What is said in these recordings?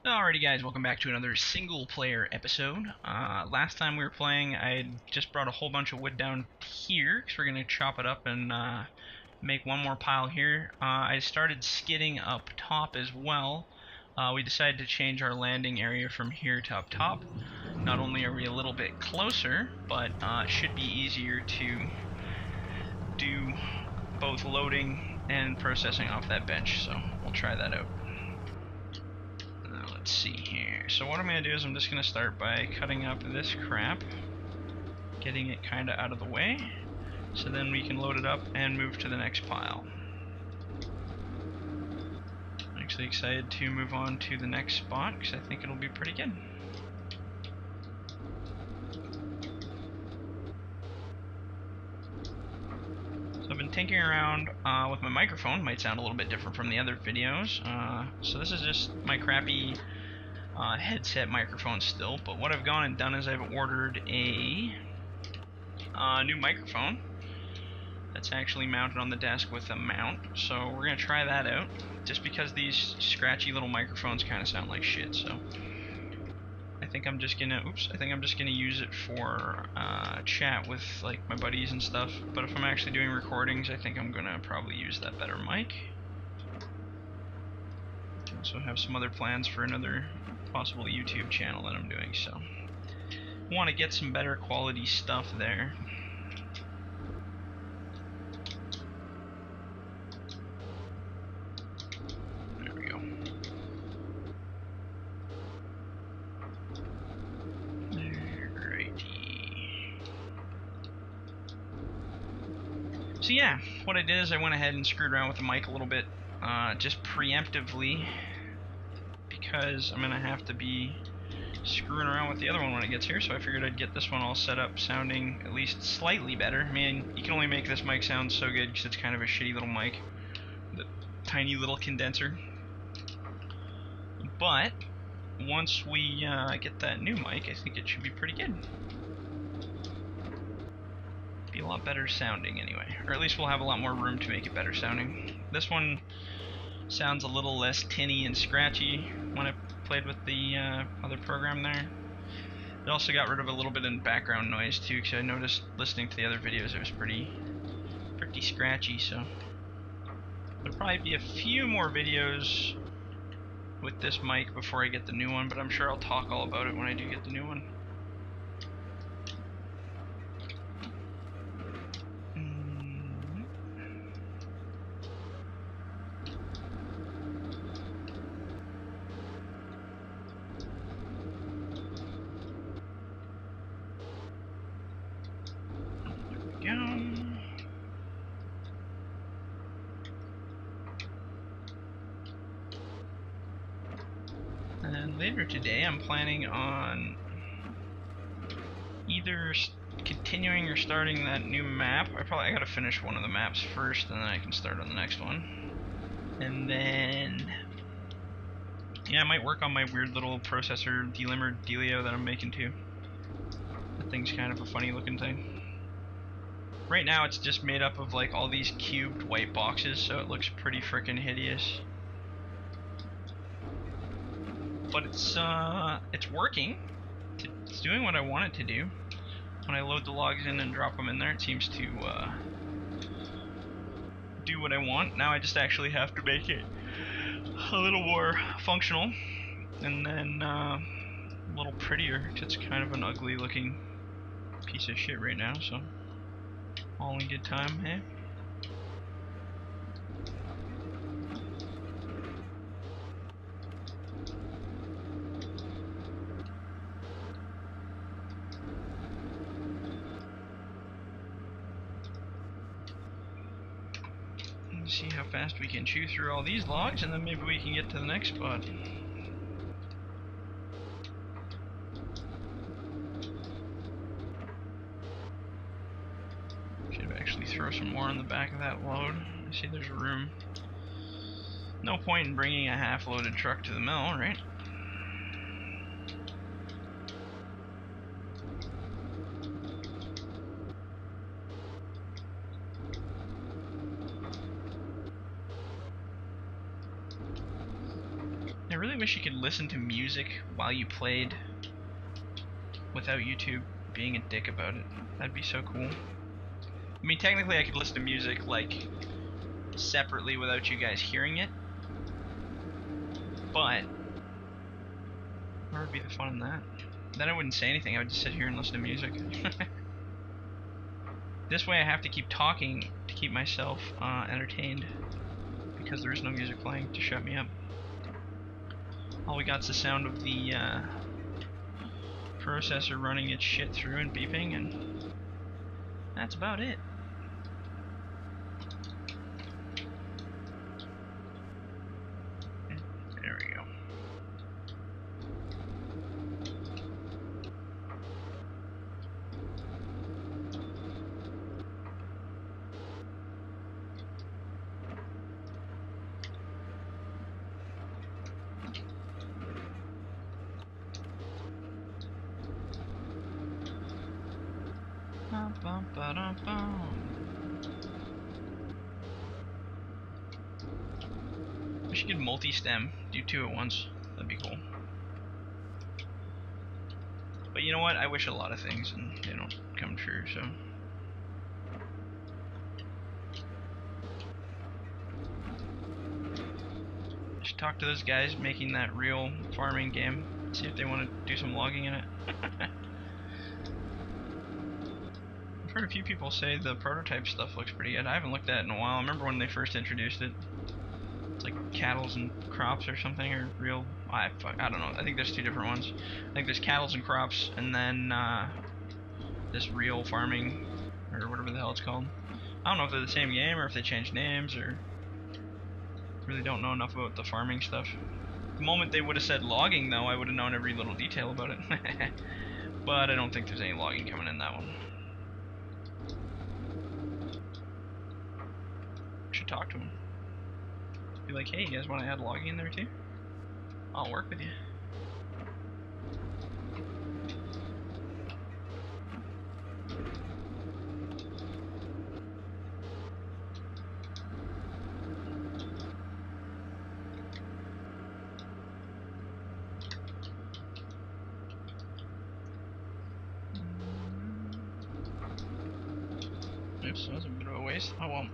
Alrighty guys, welcome back to another single player episode. Last time we were playing, I just brought a whole bunch of wood down here, because we're going to chop it up and make one more pile here. I started skidding up top as well. We decided to change our landing area from here to up top. Not only are we a little bit closer, but it should be easier to do both loading and processing off that bench, so we'll try that out. Let's see here. So what I'm going to do is I'm just going to start by cutting up this crap, getting it kind of out of the way, so then we can load it up and move to the next pile. I'm actually excited to move on to the next spot because I think it'll be pretty good. So I've been tinkering around with my microphone. Might sound a little bit different from the other videos. So this is just my crappy headset microphone still, but what I've gone and done is I've ordered a new microphone that's actually mounted on the desk with a mount, so we're going to try that out, just because these scratchy little microphones kind of sound like shit. So I think I'm just gonna use it for chat with like my buddies and stuff, but if I'm actually doing recordings, I think I'm gonna probably use that better mic. I also have some other plans for another possible YouTube channel that I'm doing, so I want to get some better quality stuff there. There we go. Alrighty. So yeah, what I did is I went ahead and screwed around with the mic a little bit, just preemptively, because I'm going to have to be screwing around with the other one when it gets here, so I figured I'd get this one all set up sounding at least slightly better. I mean, you can only make this mic sound so good because it's kind of a shitty little mic, the tiny little condenser. But once we get that new mic, I think it should be pretty good. Be a lot better sounding anyway, or at least we'll have a lot more room to make it better sounding. This one sounds a little less tinny and scratchy when I played with the other program there. It also got rid of a little bit of background noise too, because I noticed listening to the other videos it was pretty scratchy. So there'll probably be a few more videos with this mic before I get the new one, but I'm sure I'll talk all about it when I do get the new one. And later today I'm planning on either continuing or starting that new map. I gotta finish one of the maps first, and then I can start on the next one. And then yeah, I might work on my weird little processor delimber dealio that I'm making too. That thing's kind of a funny looking thing. Right now it's just made up of like all these cubed white boxes, so it looks pretty frickin' hideous. But it's working. It's doing what I want it to do. When I load the logs in and drop them in there, it seems to do what I want. Now I just actually have to make it a little more functional, and then a little prettier, because it's kind of an ugly looking piece of shit right now, so all in good time, hey? See how fast we can chew through all these logs, and then maybe we can get to the next spot. Should actually throw some more on the back of that load. I see there's room. No point in bringing a half-loaded truck to the mill, right? really wish you could listen to music while you played without YouTube being a dick about it. That'd be so cool. I mean, technically I could listen to music, like, separately without you guys hearing it. But where would be the fun in that? Then I wouldn't say anything, I would just sit here and listen to music. This way I have to keep talking to keep myself entertained, because there is no music playing to shut me up. All we got's the sound of the processor running its shit through and beeping, and that's about it. There we go. Wish you could multi-stem, do two at once. That'd be cool. But you know what? I wish a lot of things and they don't come true, so. Just talk to those guys making that real farming game. See if they want to do some logging in it. I've heard a few people say the prototype stuff looks pretty good. I haven't looked at it in a while. I remember when they first introduced it. It's like cattles and crops or something, or real. I don't know. I think there's two different ones. I think there's cattles and crops, and then this real farming, or whatever the hell it's called. I don't know if they're the same game or if they changed names, or really don't know enough about the farming stuff. The moment they would have said logging, though, I would have known every little detail about it. But I don't think there's any logging coming in that one. Should talk to them. Be like, hey, you guys want to add logging in there too? I'll work with you. Oops, that was a bit of a waste. Oh well.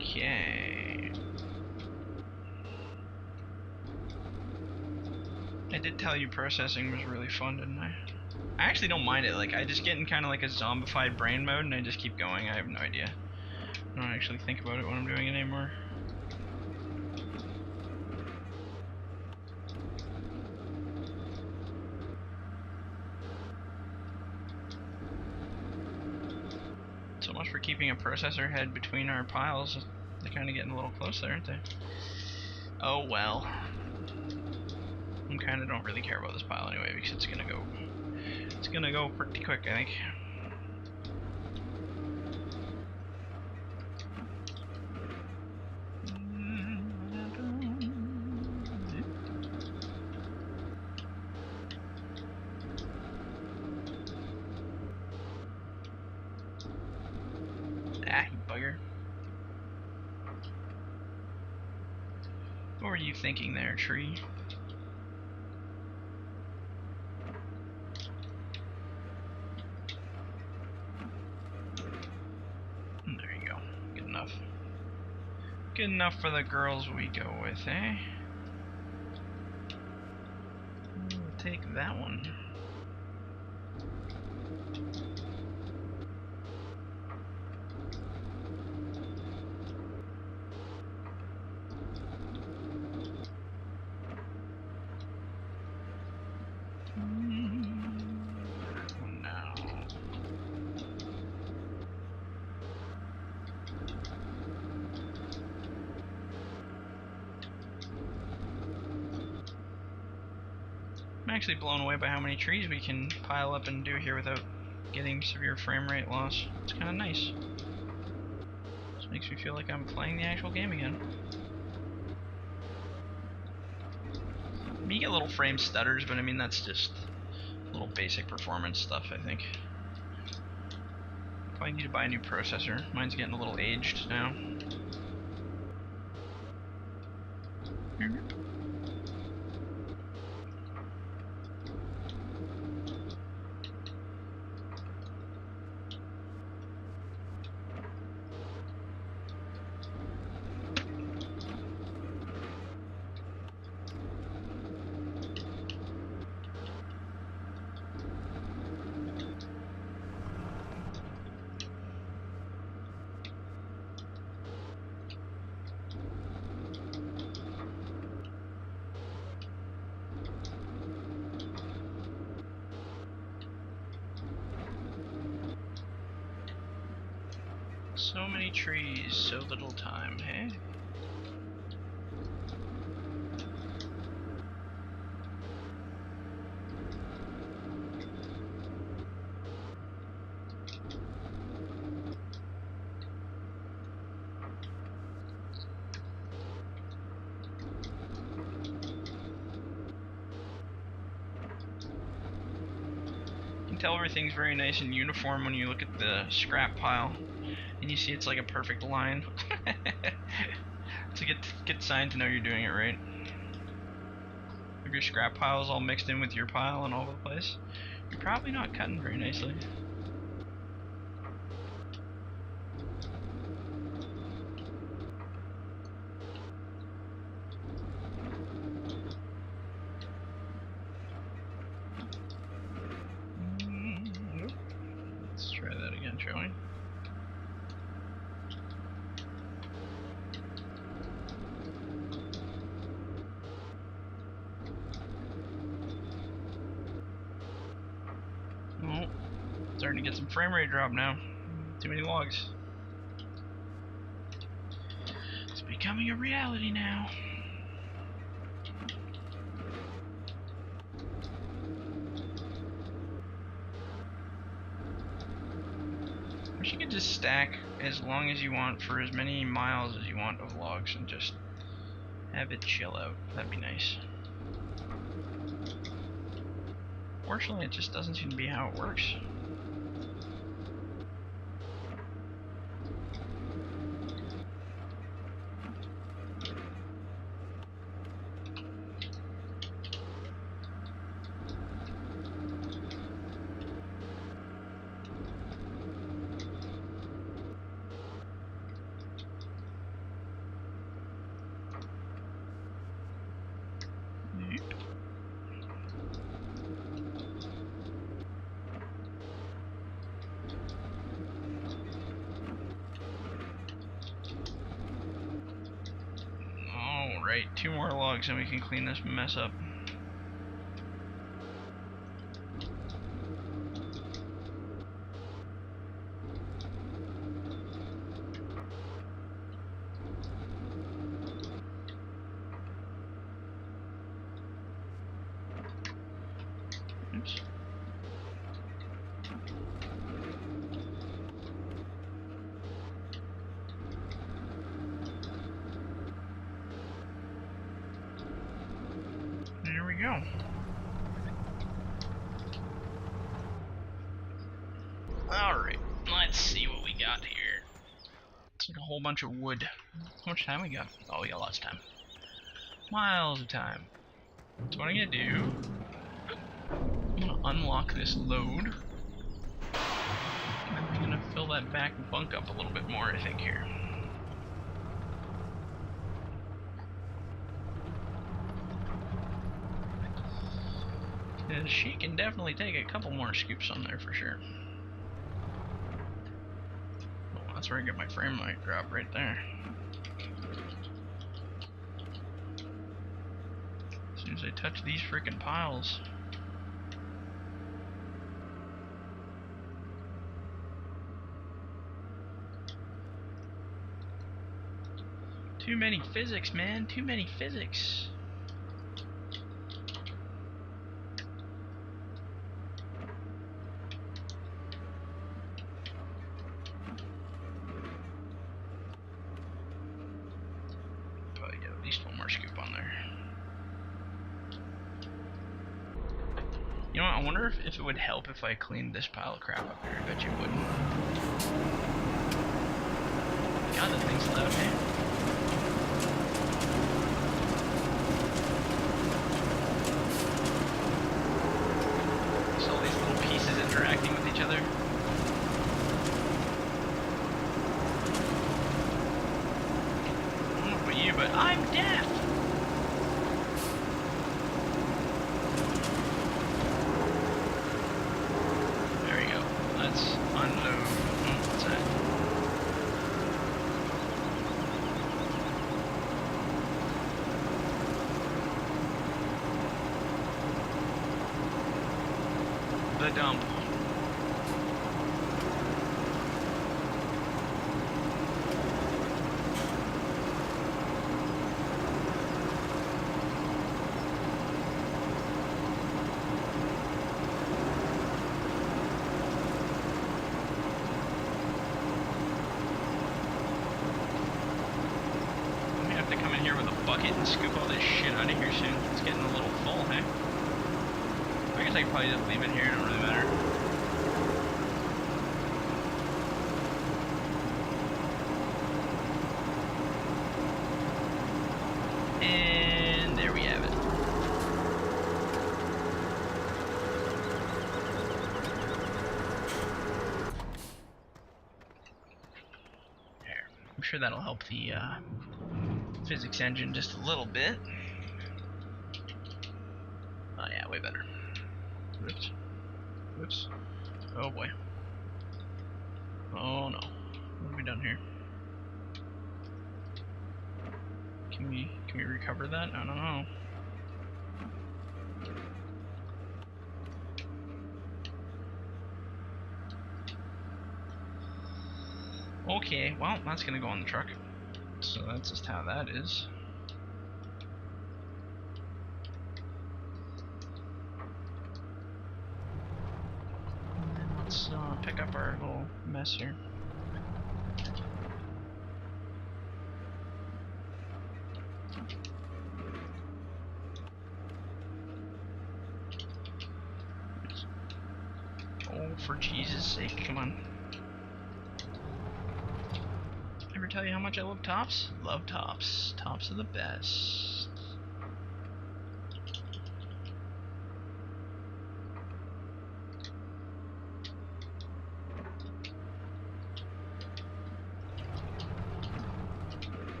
Okay. I did tell you processing was really fun, didn't I? I actually don't mind it. Like, I just get in kind of like a zombified brain mode and I just keep going. I have no idea. I don't actually think about it when I'm doing it anymore. So much for keeping a processor head between our piles. They're kind of getting a little close there, aren't they? Oh well. I kind of don't really care about this pile anyway because it's gonna go pretty quick, I think. Ah, you bugger. What were you thinking there, tree? There you go. Good enough. Good enough for the girls we go with, eh? We'll take that one. Oh no. I'm actually blown away by how many trees we can pile up and do here without getting severe frame rate loss. It's kind of nice. This makes me feel like I'm playing the actual game again. I mean, you get little frame stutters, but I mean, that's just little basic performance stuff, I think. Probably need to buy a new processor. Mine's getting a little aged now. So many trees, so little time, hey? You can tell everything's very nice and uniform when you look at the scrap pile. And you see it's like a perfect line. It's a good sign to know you're doing it right. If your scrap pile is all mixed in with your pile and all over the place, you're probably not cutting very nicely. Nope. Let's try that again, shall we? Oh, starting to get some frame rate drop now. Too many logs. It's becoming a reality now. Wish you could just stack as long as you want for as many miles as you want of logs and just have it chill out. That'd be nice. Fortunately, it just doesn't seem to be how it works. Alright, 2 more logs and we can clean this mess up. Oops. There we go. Alright, let's see what we got here. It's like a whole bunch of wood. How much time we got? Oh, we got lots of time. Miles of time. So what I'm gonna do, I'm gonna unlock this load. And then we're gonna fill that back bunk up a little bit more, I think, here. And she can definitely take a couple more scoops on there for sure. Oh, that's where I get my frame rate drop right there. As soon as I touch these freaking piles. Too many physics, man. Too many physics. Probably get at least one more scoop on there. You know what? I wonder if it would help if I cleaned this pile of crap up here. I bet you it wouldn't. God, that thing's loud, man. So all these little pieces interacting with each other. I don't know about you, but I'm deaf. There we go. Let's unload. Oh, what's that? The dump. We have to come in here with a bucket and scoop all this shit out of here soon. It's getting a little full, hey? I guess I could probably just leave it here, it don't really matter. And there we have it. There. I'm sure that'll help the physics engine just a little bit. Oh yeah, way better. Oops. Oops. Oh boy. Oh no. What have we done here? Can we recover that? I don't know. Okay, well, that's gonna go on the truck. So that's just how that is. Let's pick up our little mess here. Oh, for Jesus' sake, come on. Ever tell you how much I love tops? Love tops. Tops are the best.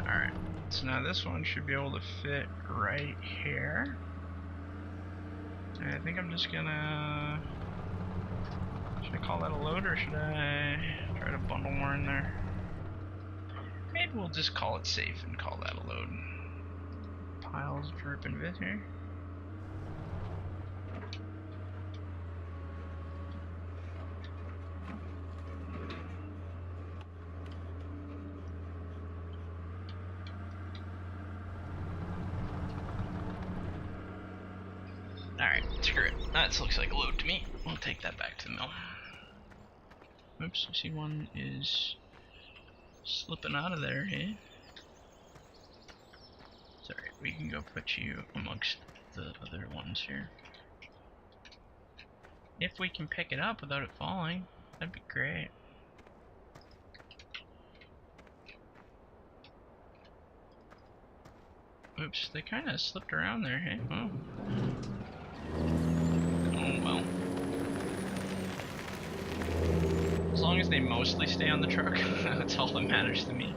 Alright, so now this one should be able to fit right here. And I think I'm just gonna... Should I call that a load, or should I try to bundle more in there? Maybe we'll just call it safe and call that a load. Piles dripping bit here. Alright, screw it. That looks like a load to me. We'll take that back to the mill. Oops, I see one is slipping out of there, hey? Sorry, we can go put you amongst the other ones here. If we can pick it up without it falling, that'd be great. Oops, they kind of slipped around there, hey? Oh. Oh well. As long as they mostly stay on the truck, that's all that matters to me.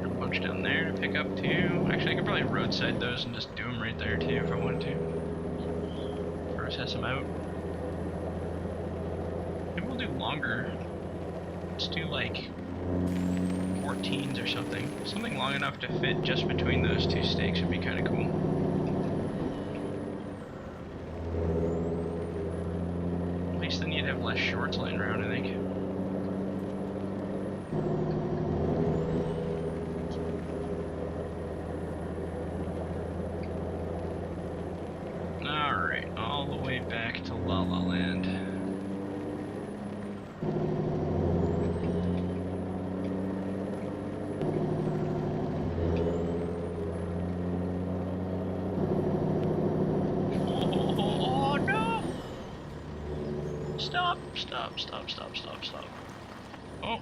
A bunch down there to pick up too. Actually, I could probably roadside those and just do them right there too if I wanted to. Process them out. Maybe we'll do longer. Let's do like 14s or something. Something long enough to fit just between those two stakes would be kind of cool. At least then you'd have less shorts laying around, I think. Alright, all the way back to La La Land. Oh no! Stop, stop, stop, stop, stop, stop. Oh.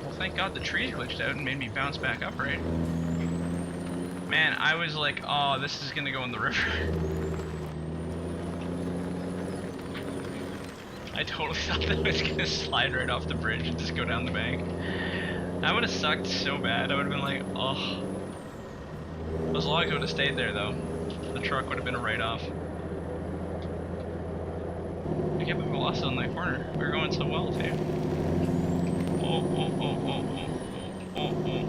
Well, thank God the trees glitched out and made me bounce back up, right? Man, I was like, oh, this is gonna go in the river. I totally thought that I was gonna slide right off the bridge and just go down the bank. That would have sucked so bad. I would have been like, oh. Those logs would have stayed there though. The truck would have been a write-off. I can't believe we lost it on that corner. We were going so well too. Oh, oh, oh, oh, oh, oh, oh.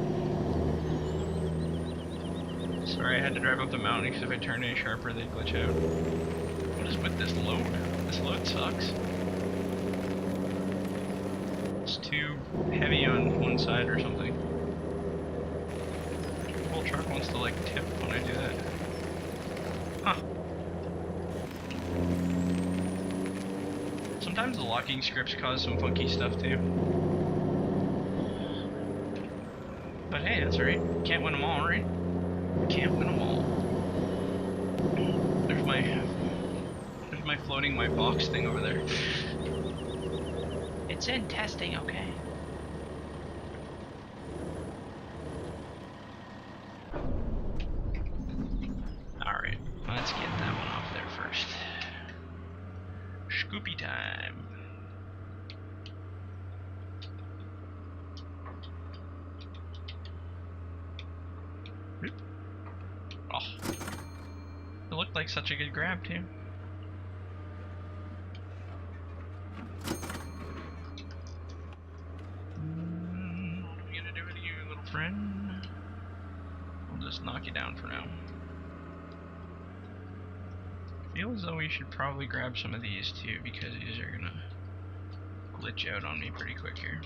Sorry, I had to drive up the mountain because if I turned any sharper, they'd glitch out. What is with this load? This load sucks. It's too heavy on one side or something. The whole truck wants to like tip when I do that. Huh. Sometimes the locking scripts cause some funky stuff too. But hey, that's alright. Can't win them all, right? Can't win them all. There's my floating my box thing over there. It's in testing, okay. Alright, let's get that one off there first. Scoopy time. Oh, it looked like such a good grab too. What are we gonna do with you, little friend? We'll just knock you down for now. Feel as though we should probably grab some of these too, because these are gonna glitch out on me pretty quick here.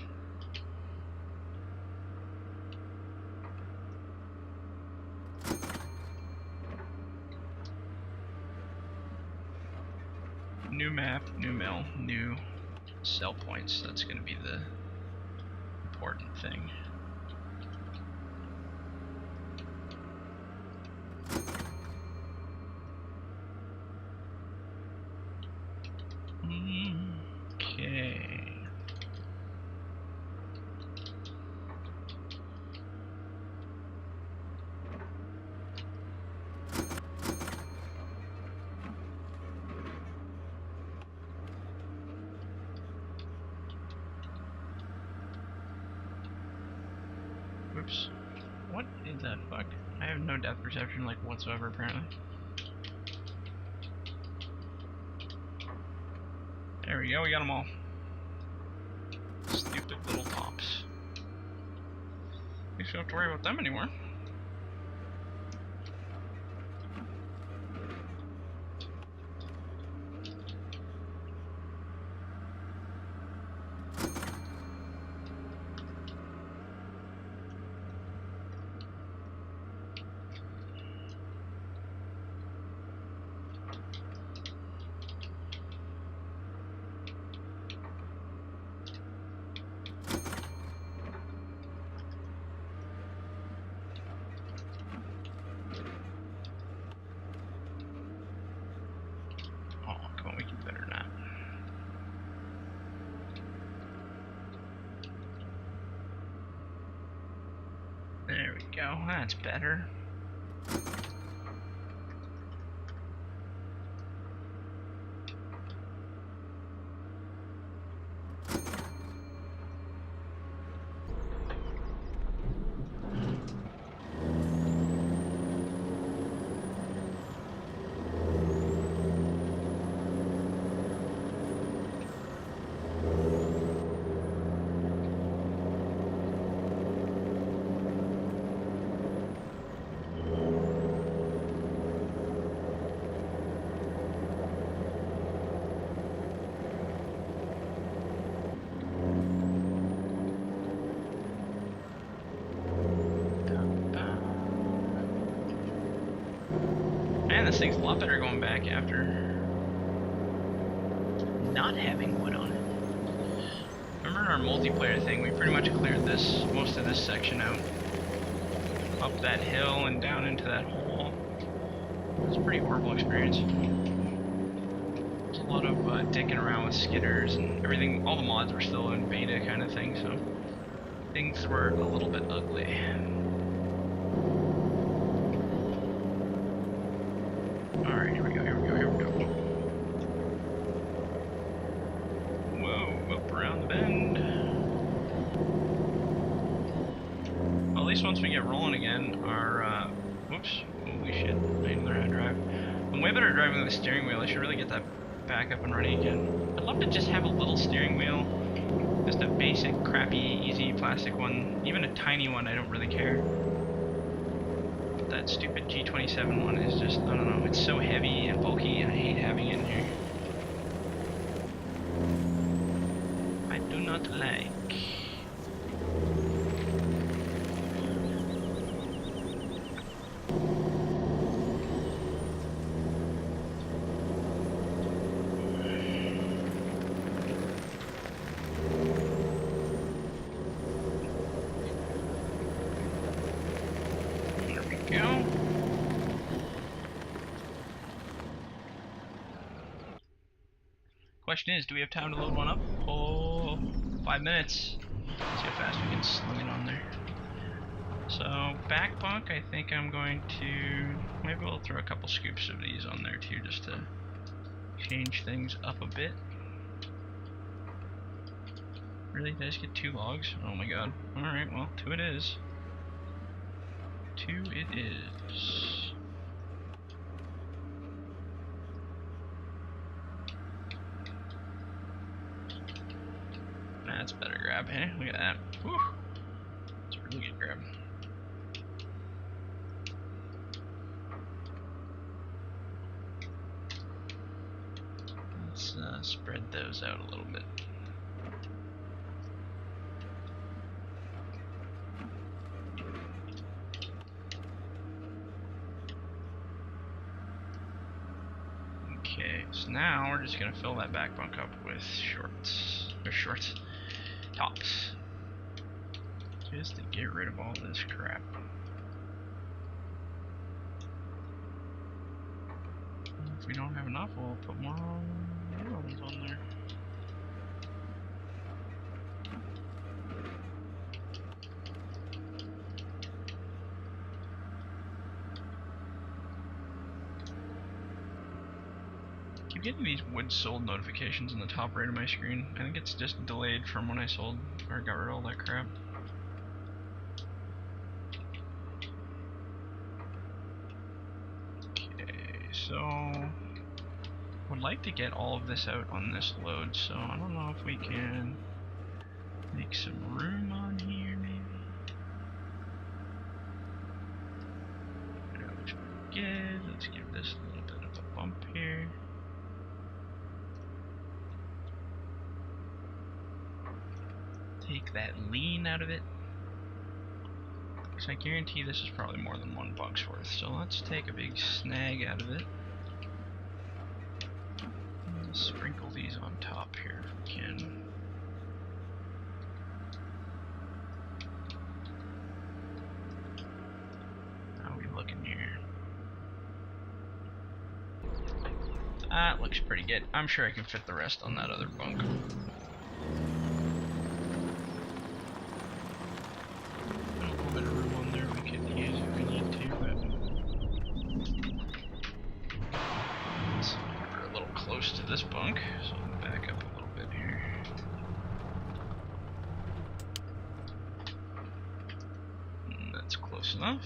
New map, new mill, new sell points. That's going to be the important thing. Okay. Whoops. What is that fuck? I have no depth perception like whatsoever apparently. There we go, we got them all. Stupid little tops. At least we don't have to worry about them anymore. We can better than that. There we go, that's better. man, this thing's a lot better going back after not having wood on it. Remember in our multiplayer thing, we pretty much cleared most of this section out. Up that hill and down into that hole. It was a pretty horrible experience. There's a lot of dicking around with skidders and everything. All the mods were still in beta kind of thing, so things were a little bit ugly. Alright, here we go. Whoa, up around the bend. Well, at least once we get rolling again, our, whoops, holy shit, I didn't learn how to drive. I'm way better at driving with the steering wheel. I should really get that back up and running again. I'd love to just have a little steering wheel. Just a basic, crappy, easy plastic one. Even a tiny one, I don't really care. But that stupid G27 one is just, I don't know, it's so heavy and bulky and I hate having it in here. I do not like. Go. Question is, do we have time to load one up? Oh, 5 minutes. Let's see how fast we can slung it on there. So, back bunk, I think I'm going to... Maybe we'll throw a couple scoops of these on there too, just to change things up a bit. Really? Did I just get 2 logs? Oh my god. Alright, well, 2 it is. 2 it is. That's a better grab, hey? Look at that. Whew. It's a really good grab. Let's spread those out a little bit. Okay, so now we're just gonna fill that back bunk up with tops. Just to get rid of all this crap. If we don't have enough, we'll put more ones on there. I keep getting these wood sold notifications in the top right of my screen. I think it's just delayed from when I sold or got rid of all that crap. Okay, so would like to get all of this out on this load, so I don't know if we can make some room on here maybe. That looks pretty good. Let's give this a little bit of a bump here. Take that lean out of it. Because I guarantee this is probably more than 1 bunk's worth. So let's take a big snag out of it. And sprinkle these on top here if we can. How are we looking here? That looks pretty good. I'm sure I can fit the rest on that other bunk. Bit of room on there we could use if we need to, but we're a little close to this bunk, so I'll back up a little bit here. And that's close enough.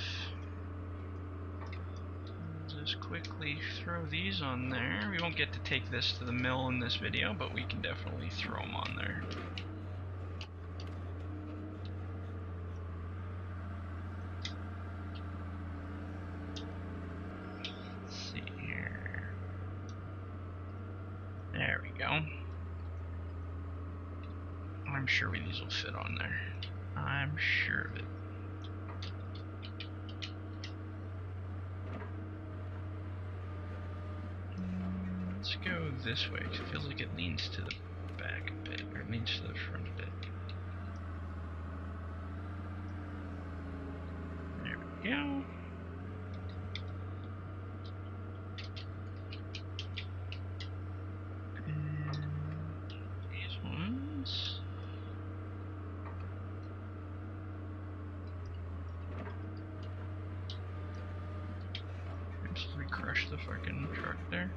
Just quickly throw these on there. We won't get to take this to the mill in this video, but we can definitely throw them on there. There we go. I'm sure these will fit on there. I'm sure of it. Let's go this way, 'cause it feels like it leans to the back a bit, or leans to the front a bit. There we go. And these ones. Absolutely crush the fucking truck there.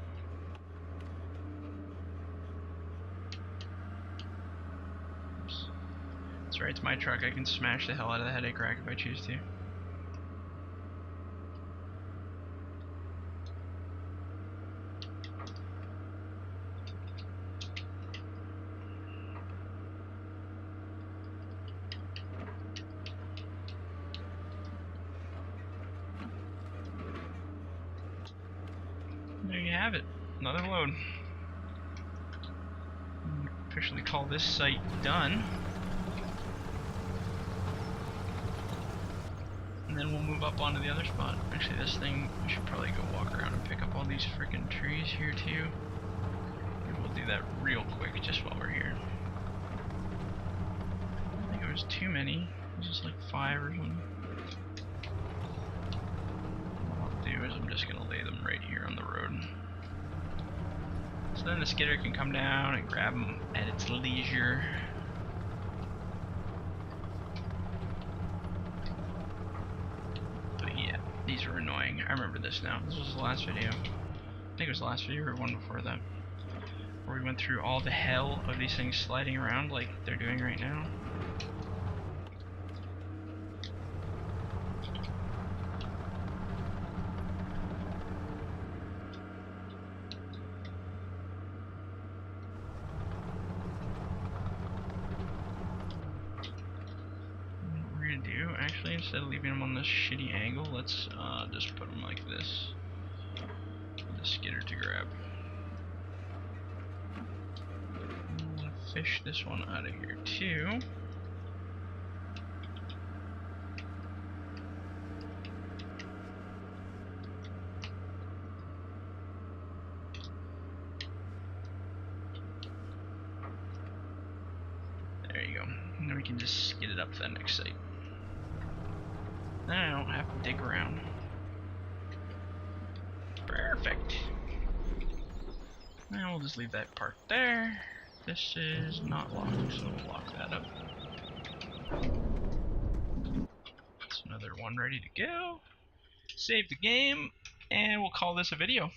Oops. That's right, it's my truck. I can smash the hell out of the headache rack if I choose to. There you have it. Another load. Officially call this site done. And then we'll move up onto the other spot. Actually, this thing, I should probably go walk around and pick up all these freaking trees here too. And we'll do that real quick just while we're here. I don't think it was too many. It was just like 5 or something. What I'll do is I'm just gonna lay them right here on the road. So then the skidder can come down and grab them at its leisure. But yeah, these are annoying. I remember this now. This was the last video. I think it was the last video or one before that. Where we went through all the hell of these things sliding around like they're doing right now. Do actually, instead of leaving them on this shitty angle, let's just put them like this for the skidder to grab. I'm gonna fish this one out of here too. There you go. And then we can just skid it up to that next site. Then I don't have to dig around. Perfect. Now we'll just leave that parked there. This is not locked, so we'll lock that up. That's another one ready to go. Save the game, and we'll call this a video.